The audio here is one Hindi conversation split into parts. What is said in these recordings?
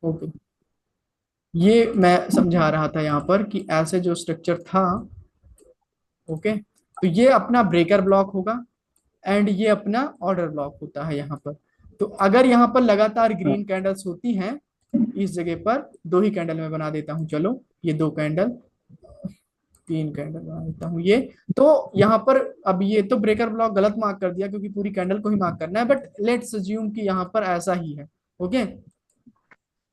ओके, ये मैं समझा रहा था यहाँ पर कि ऐसे जो स्ट्रक्चर था। ओके, तो ये अपना ब्रेकर ब्लॉक होगा एंड ये अपना ऑर्डर ब्लॉक होता है यहाँ पर। तो अगर यहाँ पर लगातार हाँ ग्रीन कैंडल्स होती हैं, इस जगह पर दो ही कैंडल मैं बना देता हूँ, चलो ये दो कैंडल, तीन कैंडल बना देता हूँ ये। तो यहाँ पर अब ये तो ब्रेकर ब्लॉक गलत मार्क कर दिया क्योंकि पूरी कैंडल को ही मार्क करना है, बट लेट्स अज्यूम कि यहाँ पर ऐसा ही है। ओके,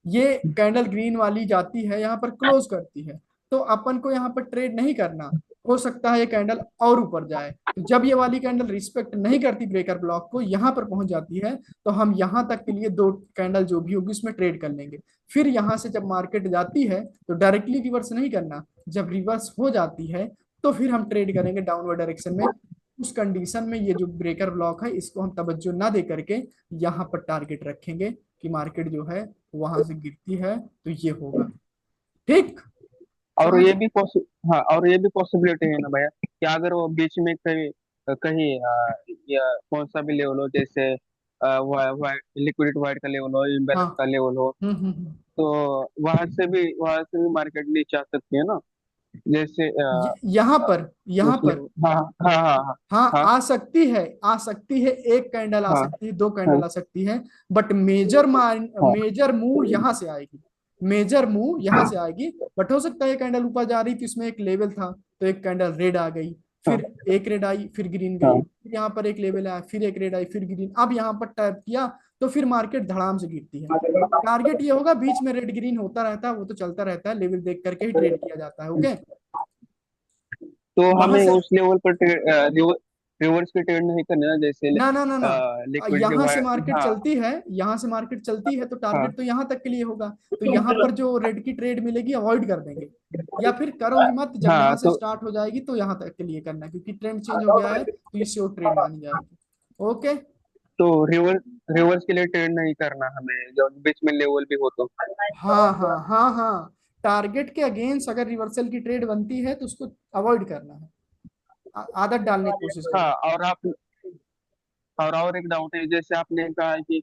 ये कैंडल ग्रीन वाली जाती है यहाँ पर क्लोज करती है, तो अपन को यहाँ पर ट्रेड नहीं करना। हो सकता है ये कैंडल और ऊपर जाए, तो जब ये वाली कैंडल रिस्पेक्ट नहीं करती ब्रेकर ब्लॉक को, यहाँ पर पहुंच जाती है, तो हम यहाँ तक के लिए दो कैंडल जो भी होगी उसमें ट्रेड कर लेंगे। फिर यहाँ से जब मार्केट जाती है तो डायरेक्टली रिवर्स नहीं करना, जब रिवर्स हो जाती है तो फिर हम ट्रेड करेंगे डाउनवर्ड डायरेक्शन में। उस कंडीशन में ये जो ब्रेकर ब्लॉक है इसको हम तवज्जो ना दे करके यहाँ पर टारगेट रखेंगे कि मार्केट जो है वहां से गिरती है तो ये होगा। ठीक, और समझ। ये भी हाँ, और ये भी पॉसिबिलिटी है ना भैया कि अगर वो बीच में कहीं कहीं या कौन सा भी लेवल हो, जैसे लिक्विड वाइट का लेवल हो, हाँ। इम्बेलेंस का लेवल हो, हम्म। तो वहां से भी मार्केट नीचे आ सकती है ना, जैसे यहाँ पर, यहाँ उस पर लेवल। हाँ हाँ हाँ हाँ हाँ हाँ आ सकती है, आ सकती है, एक कैंडल आ हाँ सकती है, दो हाँ कैंडल आ सकती है, बट हाँ मेजर मूव यहाँ से आएगी। मेजर मूव यहाँ से आएगी। बट हो सकता है ये कैंडल ऊपर जा रही थी, इसमें एक लेवल था तो एक कैंडल रेड आ गई, हाँ फिर एक रेड आई, फिर ग्रीन गई, हाँ फिर यहाँ पर एक लेवल आया, फिर एक रेड आई, फिर ग्रीन, अब यहाँ पर टैप किया तो फिर मार्केट धड़ाम से गिरती है। टारगेट ये होगा, बीच में रेड ग्रीन होता रहता है, वो तो चलता रहता है, लेवल देख करके ही ट्रेड किया जाता है। ओके, तो वहां हमें से उस लेवल पर रिवर्स की ट्रेड नहीं करना है, जैसे ना ना ना ना, लिक्विड यहां से मार्केट हाँ चलती है, यहां से मार्केट चलती है तो हाँ टारगेट तो यहां तक के लिए होगा। तो यहां पर जो रेड की ट्रेड मिलेगी अवॉइड कर देंगे, या फिर करो ही मत, जब हाँ। यहां से तो स्टार्ट हो जाएगी तो यहां तक के लिए करना, क्योंकि ट्रेंड चेंज हो गया है तो ये श्योर ट्रेड मानी जाएगी। ओके। तो रिवर्स के लिए ट्रेड नहीं करना हमें, जब बीच में लेवल भी हो तो। हाँ हाँ हाँ हाँ, टारगेट के अगेंस्ट अगर रिवर्सल की ट्रेड बनती है तो उसको अवॉइड करना है, आदत डालने की कोशिश करो। हाँ, और एक डाउट है, जैसे आपने कहा कि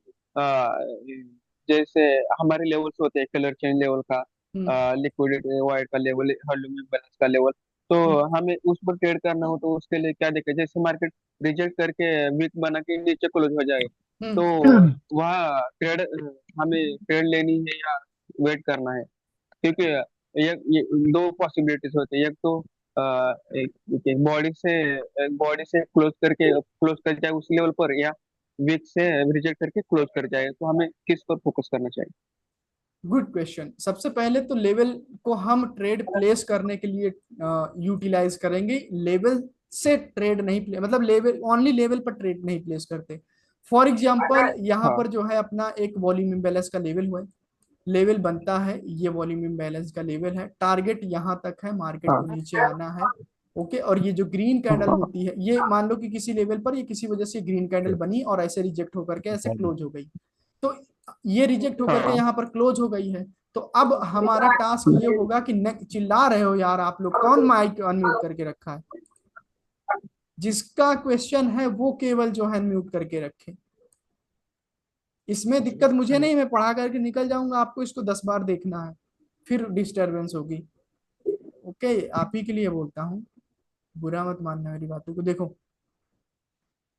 जैसे हमारे लेवल्स होते हैं, कलर चेंज लेवल का, हम्म लिक्विडिटी वाइट का लेवल, हॉल्यूमिन बैलेंस का लेवल, तो हम्म हमें उस पर ट्रेड करना हो तो उसके लिए क्या दिक्कत, जैसे मार्केट रिजेक्ट करके वीक बना के नीचे क्लोज हो जाए, तो वहाँ ट्रेड हमें ट्रेड लेनी है या वेट करना है? क्योंकि ये दो पॉसिबिलिटीज होती है, एक तो एक बॉडी से क्लोज कर जाए उस लेवल पर, या वीक से रिजेक्ट करके क्लोज कर जाए, तो हमें किस पर फोकस करना चाहिए? Good question. सबसे पहले तो लेवल को हम ट्रेड प्लेस करने के लिए यूटिलाइज करेंगे, लेवल से ट्रेड नहीं मतलब लेवल ओनली लेवल पर ट्रेड नहीं प्लेस करते। फॉर एग्जांपल यहाँ हाँ पर जो है अपना एक वॉल्यूम इम्बैलेंस का लेवल हुआ है, लेवल बनता है, ये वॉल्यूम इम्बैलेंस का लेवल है, टारगेट यहाँ तक है, मार्केट को हाँ नीचे आना है। ओके, और ये जो ग्रीन कैंडल होती है, ये मान लो कि किसी लेवल पर ये किसी वजह से ग्रीन कैंडल बनी और ऐसे रिजेक्ट होकर के ऐसे क्लोज हो गई, तो ये रिजेक्ट होकर के हाँ यहाँ पर क्लोज हो गई है। तो अब हमारा टास्क ये होगा कि चिल्ला रहे हो यार आप लोग, कौन माइक अनम्यूट करके रखा है? जिसका क्वेश्चन है वो केवल जो है म्यूट करके रखे। इसमें दिक्कत मुझे नहीं, मैं पढ़ा करके निकल जाऊंगा, आपको इसको 10 बार देखना है, फिर डिस्टरबेंस होगी। ओके, आप ही के लिए बोलता हूँ, बुरा मत मानना मेरी बातों को। देखो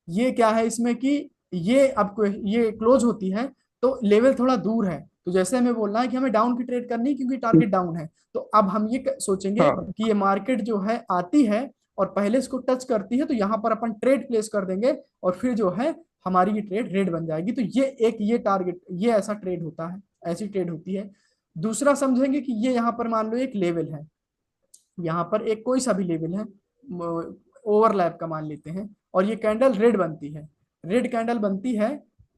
ये क्या है इसमें कि ये अब ये क्लोज होती है तो लेवल थोड़ा दूर है, तो जैसे हमें बोलना है कि हमें डाउन की ट्रेड करनी है क्योंकि टारगेट डाउन है, तो अब हम ये सोचेंगे हाँ कि ये मार्केट जो है आती है और पहले इसको टच करती है तो यहाँ पर अपन ट्रेड प्लेस कर देंगे, और फिर जो है हमारी ये ट्रेड रेड बन जाएगी। तो ये एक ये टारगेट, ये ऐसा ट्रेड होता है, ऐसी ट्रेड होती है। दूसरा समझेंगे कि ये यहाँ पर मान लो एक लेवल है, यहाँ पर एक कोई सा भी लेवल है, ओवरलैप का मान लेते हैं, और ये कैंडल रेड बनती है, रेड कैंडल बनती है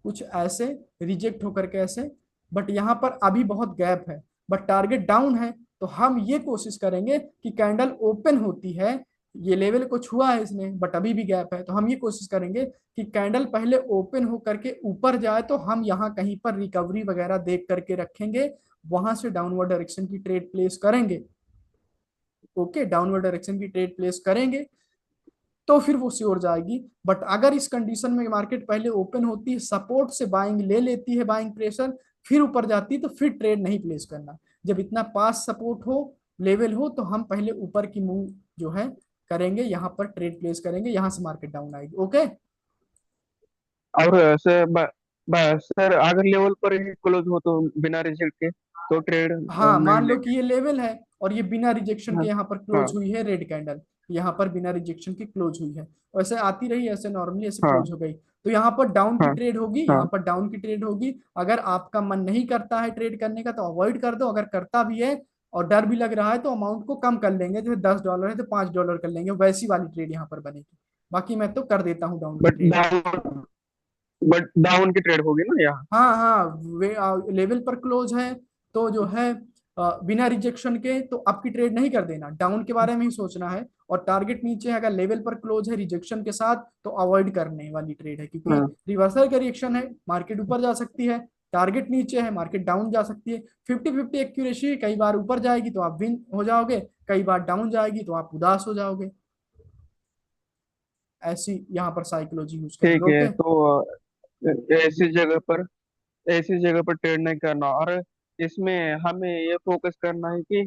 कुछ ऐसे, रिजेक्ट होकर के ऐसे, बट यहाँ पर अभी बहुत गैप है, बट टारगेट डाउन है। तो हम ये कोशिश करेंगे कि कैंडल ओपन होती है, ये लेवल को छुआ है इसने बट अभी भी गैप है, तो हम ये कोशिश करेंगे कि कैंडल पहले ओपन हो करके ऊपर जाए तो हम यहाँ कहीं पर रिकवरी वगैरह देख करके रखेंगे, वहां से डाउनवर्ड डायरेक्शन की ट्रेड प्लेस करेंगे। ओके, डाउनवर्ड डायरेक्शन की ट्रेड प्लेस करेंगे तो फिर वो श्योर जाएगी। बट अगर इस कंडीशन में मार्केट पहले ओपन होती है, सपोर्ट से बाइंग ले लेती है, बाइंग प्रेशर, फिर ऊपर जाती है तो फिर ट्रेड नहीं प्लेस करना। जब इतना पास सपोर्ट हो, लेवल हो, तो हम पहले ऊपर की मूव जो है करेंगे, यहाँ पर ट्रेड प्लेस करेंगे, यहाँ से मार्केट डाउन आएगी। ओके। और सर सर अगर लेवल पर ही क्लोज हो तो बिना रिजल्ट के तो ट्रेड हाँ, नहीं मान लो कि लेंगे। ये लेवल है और ये बिना रिजेक्शन के हाँ यहाँ पर क्लोज हाँ हुई है रेड कैंडल, यहाँ पर बिना रिजेक्शन के क्लोज हुई है, वैसे आती रही, ऐसे नॉर्मली ऐसे हाँ क्लोज हो गई, तो यहाँ पर डाउन की हाँ ट्रेड होगी, हाँ। यहाँ पर डाउन की ट्रेड होगी। अगर आपका मन नहीं करता है ट्रेड करने का तो अवॉइड कर दो, अगर करता भी है और डर भी लग रहा है तो अमाउंट को कम कर लेंगे, जैसे $10 है तो $5 कर लेंगे, वैसी वाली ट्रेड यहाँ पर बनेगी। बाकी मैं तो कर देता हूँ डाउन की but trade. Down but down की ट्रेड होगी ना यहाँ। हाँ हाँ, वे लेवल पर क्लोज है तो जो है बिना रिजेक्शन के तो आपकी ट्रेड नहीं कर देना, डाउन के बारे में ही सोचना है। और टारगेट नीचे है, अगर लेवल पर क्लोज है रिजेक्शन के साथ तो अवॉइड करने वाली ट्रेड है, क्योंकि हाँ रिवर्सल का रिएक्शन है, मार्केट ऊपर जा सकती है, टारगेट नीचे है मार्केट डाउन जा सकती है। 50-50 एक्यूरेसी, कई बार ऊपर जाएगी तो आप विन हो जाओगे, कई बार डाउन जाएगी तो आप उदास हो जाओगे। ऐसी यहाँ पर साइकोलॉजी यूज करेंगे। ठीक है। ओके। तो ऐसी जगह पर ऐसी जगह पर ट्रेड नहीं करना। और इसमें हमें ये फोकस करना है कि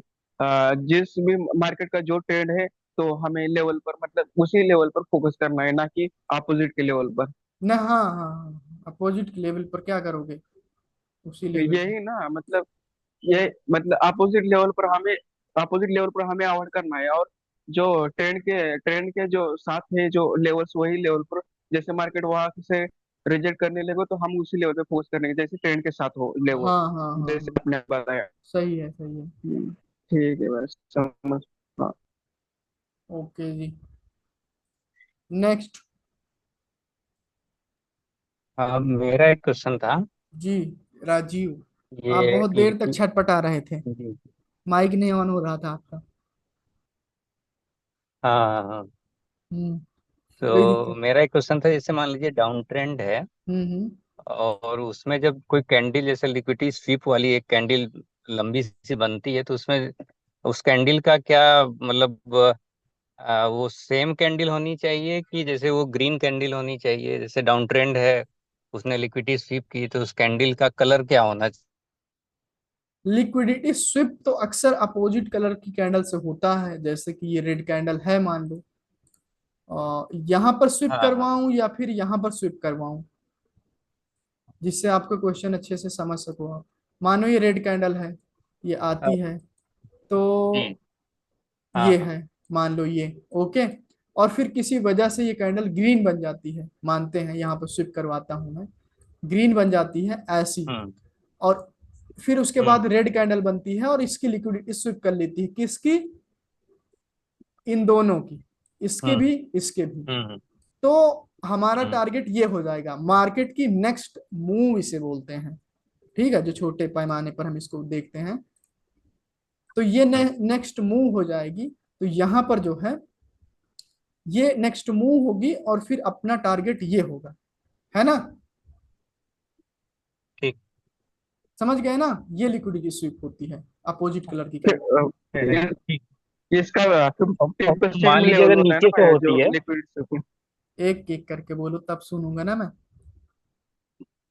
जिस भी मार्केट का जो ट्रेंड है तो हमें लेवल पर मतलब उसी लेवल पर फोकस करना है, ना कि अपोजिट के लेवल पर। ना, हाँ हाँ हाँ, अपोजिट के लेवल पर क्या करोगे, उसी तो लेवल पे। यही ना मतलब ये मतलब अपोजिट लेवल पर हमें अवॉइड करना है। और जो ट्रेंड के जो साथ है जो लेवल्स वही लेवल पर, जैसे मार्केट वहां से रिजेक्ट करने लगे तो हम उसी लेवल पे फोकस करेंगे जैसे ट्रेंड के साथ हो लेवल, हाँ हाँ हाँ जैसे हाँ, आपने बताया। सही है सही है। ठीक है बस समझ। हाँ। ओके जी, नेक्स्ट। हाँ, मेरा एक क्वेश्चन था। जी, राजीव, आप ये बहुत देर तक छटपटा रहे थे, जी। माइक नहीं ऑन हो रहा था आपका। हाँ हाँ हाँ। हम्म। कोई तो दिक्कत। मेरा एक क्वेश्चन था, जैसे मान लीजिए डाउन ट्रेंड है हम्म। और उसमें जब कोई कैंडल जैसे लिक्विडिटी स्वीप वाली एक कैंडल लंबी सी बनती है, तो उसमें उस कैंडल का क्या मतलब वो सेम कैंडल होनी चाहिए कि जैसे वो ग्रीन कैंडल होनी चाहिए, जैसे डाउन ट्रेंड है उसने लिक्विडिटी स्वीप की तो उस कैंडल का कलर क्या होना चाहिए? लिक्विडिटी स्विप तो अक्सर अपोजिट कलर की कैंडल से होता है, जैसे कि ये रेड कैंडल है मान लो, यहाँ पर स्विप हाँ हाँ करवाऊं या फिर यहाँ पर स्विप करवाऊं, जिससे आपका क्वेश्चन अच्छे से समझ सको आप। मानो ये रेड कैंडल है, ये हाँ, आती है, तो जी। हाँ ये हाँ। है, मान लो ये। ओके। और फिर किसी वजह से ये कैंडल ग्रीन बन जाती है, मानते हैं यहाँ पर स्विप करवाता हूं मैं, ग्रीन बन जाती है ऐसी, हम्म और फिर उसके हम्म बाद रेड कैंडल बनती है और इसकी लिक्विडिटी स्विप कर लेती है, किसकी, इन दोनों की, इसके हम्म भी इसके भी। हम्म तो हमारा हम्म टारगेट ये हो जाएगा, मार्केट की नेक्स्ट मूव इसे बोलते हैं, ठीक है, जो छोटे पैमाने पर हम इसको देखते हैं। तो ये हम्म, नेक्स्ट मूव हो जाएगी, तो यहाँ पर जो है ये नेक्स्ट मूव होगी और फिर अपना टारगेट ये होगा, है ना, ठीक। समझ गए ना, ये लिक्विडिटी स्वीप होती है अपोजिट कलर की कैंडल। ठीक। इसका अब फिफ्टी मान सेम लीजिए लेवल अगर होता है नीचे से ना होती जो है, लिक्विड। एक एक करके बोलो तब सुनूंगा ना मैं।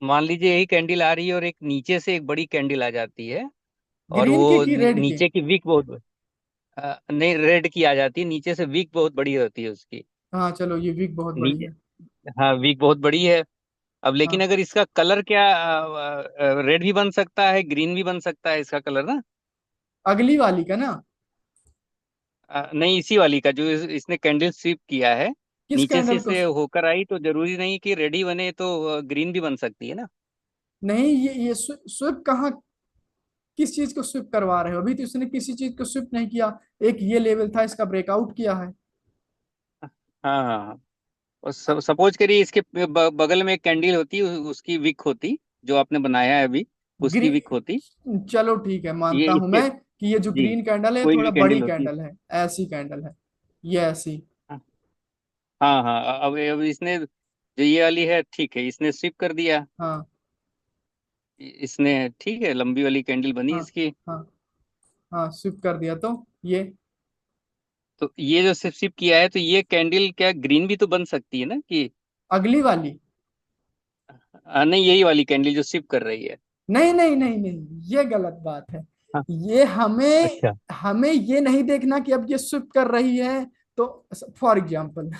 मान लीजिए यही कैंडल आ रही है और एक नीचे से एक बड़ी कैंडल आ जाती है और ग्रीन वो के की रेड के। नीचे की विक बहुत नहीं, रेड की आ जाती है, नीचे से विक बहुत बड़ी होती है उसकी। हाँ चलो, ये वीक बहुत बड़ी नीचे, है। हाँ विक बहुत बड़ी है। अब लेकिन हाँ, अगर इसका कलर क्या, रेड भी बन सकता है ग्रीन भी बन सकता है इसका कलर ना। अगली वाली का ना, नहीं, इसी वाली का जो इसने कैंडल स्वीप किया है, किस नीचे से कैंडल को। इसे होकर आई तो जरूरी नहीं कि रेड ही बने, तो ग्रीन भी बन सकती है ना। नहीं, ये स्विप कहाँ, किस चीज को स्विप करवा रहे हो, अभी तो इसने किसी चीज को स्विप नहीं किया, एक ये लेवल था इसका ब्रेकआउट किया है। हाँ हाँ हाँ। और सपोज करिए इसके बगल में एक कैंडल होती, उसकी विक होती, जो आपने बनाया है अभी, उसकी विक होती। चलो ठीक है, ये मानता हूं इसके मैं कि ये जो जी, ग्रीन कैंडल है कोई थोड़ा भी बड़ी कैंडल होती। कैंडल है, ऐसी कैंडल है, ये ऐसी। हाँ हाँ। अब इसने जो ये वाली है, ठीक है, इसने स्विप कर दिया। हाँ इसने ठीक है, लंबी वाली कैंडल बनी हाँ इसकी। हाँ हाँ, स्विप कर दिया तो ये। तो ये जो स्विप किया है, तो ये कैंडल क्या ग्रीन भी तो बन सकती है ना कि अगली वाली, नहीं, यही वाली कैंडल जो स्विप कर रही है। नहीं नहीं नहीं नहीं, ये गलत बात है। हाँ, ये हमें अच्छा। हमें ये नहीं देखना कि अब ये स्विप कर रही है। तो फॉर एग्जाम्पल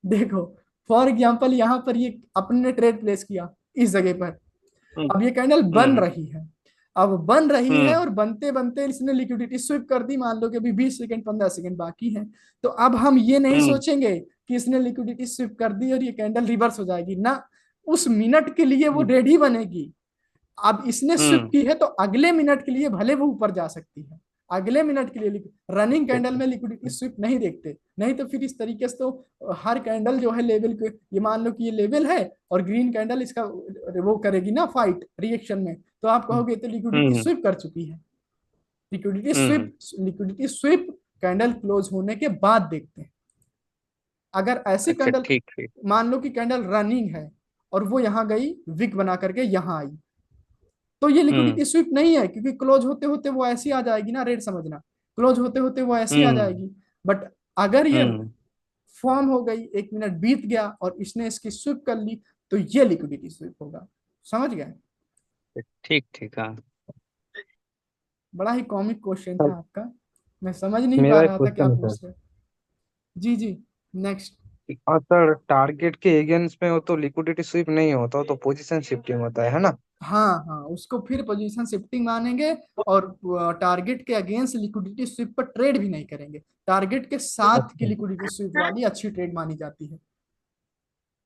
देखो, फॉर एग्जाम्पल यहाँ पर ये अपने ने ट्रेड प्लेस किया इस जगह पर। हम्म। अब ये कैंडल बन हम्म। रही है। अब बन रही है हम्म। और बनते बनते इसने लिक्विडिटी स्विप कर दी, मान लो कि अभी 20 सेकंड 15 सेकंड बाकी है। तो अब हम ये नहीं हम्म। सोचेंगे कि इसने लिक्विडिटी स्विप कर दी और ये कैंडल रिवर्स हो जाएगी ना। उस मिनट के लिए वो हम्म। रेडी बनेगी। अब इसने स्विप हम्म। की है तो अगले मिनट के लिए भले वो ऊपर जा सकती है। अगले मिनट के लिए रनिंग कैंडल में लिक्विडिटी स्विप नहीं देखते, नहीं तो फिर इस तरीके से तो हर कैंडल जो है लेवल के, ये मान लो कि ये लेवल है और ग्रीन कैंडल इसका वो करेगी ना फाइट रिएक्शन में, तो आप कहोगे तो लिक्विडिटी हम्म। स्विप कर चुकी है। Liquidity hmm. Sweep liquidity sweep candle close होने के बाद देखते हैं। अगर ऐसी अच्छा, कैंडल, ठीक ठीक। मान लो कि कैंडल रनिंग है और वो यहां गई, विक बना करके यहां आई, तो ये हम्म। लिक्विडिटी स्वीप नहीं है, क्योंकि क्लोज होते होते वो ऐसी आ जाएगी ना, रेट समझना, क्लोज होते होते वो ऐसी आ हम्म। जाएगी। बट अगर ये हम्म। फॉर्म हो गई, 1 मिनट बीत गया और इसने इसकी स्विप कर ली, तो ये लिक्विडिटी स्विप होगा। समझ गए? ठीक ठीक, हाँ। बड़ा ही कॉमिक क्वेश्चन सर था आपका, मैं समझ नहीं पा मेरा एक रहा था क्या क्वेश्चन है सर। पूछ रहे। जी जी, नेक्स्ट। और सर टारगेट के अगेंस्ट में हो तो लिक्विडिटी स्वीप नहीं होता, तो पोजीशन शिफ्टिंग होता है ना? हाँ हाँ, उसको फिर पोजीशन शिफ्टिंग मानेंगे और टारगेट के अगेंस्ट लिक्विडिटी स्विप पर ट्रेड भी नहीं करेंगे। टारगेट के साथ की अच्छा। लिक्विडिटी स्विप वाली अच्छी ट्रेड मानी जाती है।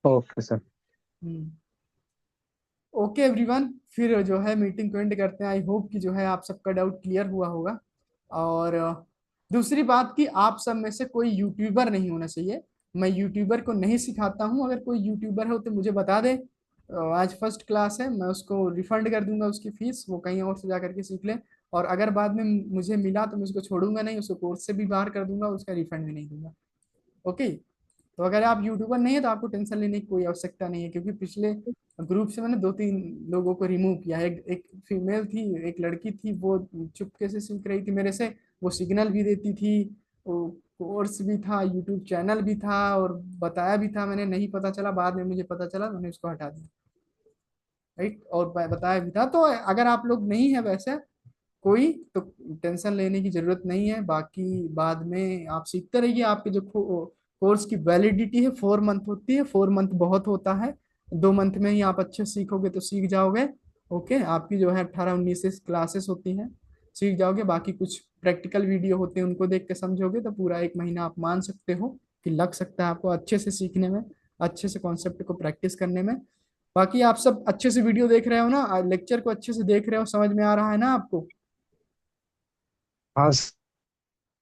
Okay sir. Hmm. Okay everyone, फिर जो है मीटिंग को एंड करते हैं। आई होप कि जो है आप सबका डाउट क्लियर हुआ होगा। और दूसरी बात कि आप सब में से कोई यूट्यूबर नहीं होना चाहिए। मैं यूट्यूबर को नहीं सिखाता हूँ। अगर कोई यूट्यूबर हो तो मुझे बता दे। आज फर्स्ट क्लास है, मैं उसको रिफंड कर दूंगा उसकी फीस, वो कहीं और से जा करके सीख ले। और अगर बाद में मुझे मिला तो मैं उसको छोड़ूंगा नहीं, उसको कोर्स से भी बाहर कर दूंगा, उसका रिफंड भी नहीं दूंगा। ओके। तो अगर आप यूट्यूबर नहीं है तो आपको टेंशन लेने की कोई आवश्यकता नहीं है, क्योंकि पिछले ग्रुप से मैंने 2-3 लोगों को रिमूव किया है। एक फीमेल थी, एक लड़की थी, वो चुपके से सीख रही थी मेरे से। वो सिग्नल भी देती थी, वो कोर्स भी था, यूट्यूब चैनल भी था, और बताया भी था मैंने, नहीं पता चला, बाद में मुझे पता चला, मैंने उसको हटा दिया। राइट, और बताया भी था। तो अगर आप लोग नहीं है वैसे कोई, तो टेंशन लेने की जरूरत नहीं है। बाकी बाद में आप सीखते रहिए। आपके जो कोर्स की वैलिडिटी है 4 मंथ होती है, 4 मंथ बहुत होता है। 2 मंथ में ही आप अच्छे सीखोगे तो सीख जाओगे। ओके, आपकी जो है 18-19 क्लासेस होती हैं, सीख जाओगे। बाकी कुछ प्रैक्टिकल वीडियो होते हैं, उनको देख के समझोगे तो पूरा 1 महीना आप मान सकते हो कि लग सकता है आपको अच्छे से सीखने में, अच्छे से कॉन्सेप्ट को प्रैक्टिस करने में। बाकी आप सब अच्छे से वीडियो देख रहे हो ना, लेक्चर को अच्छे से देख रहे हो, समझ में आ रहा है ना आपको? हाँ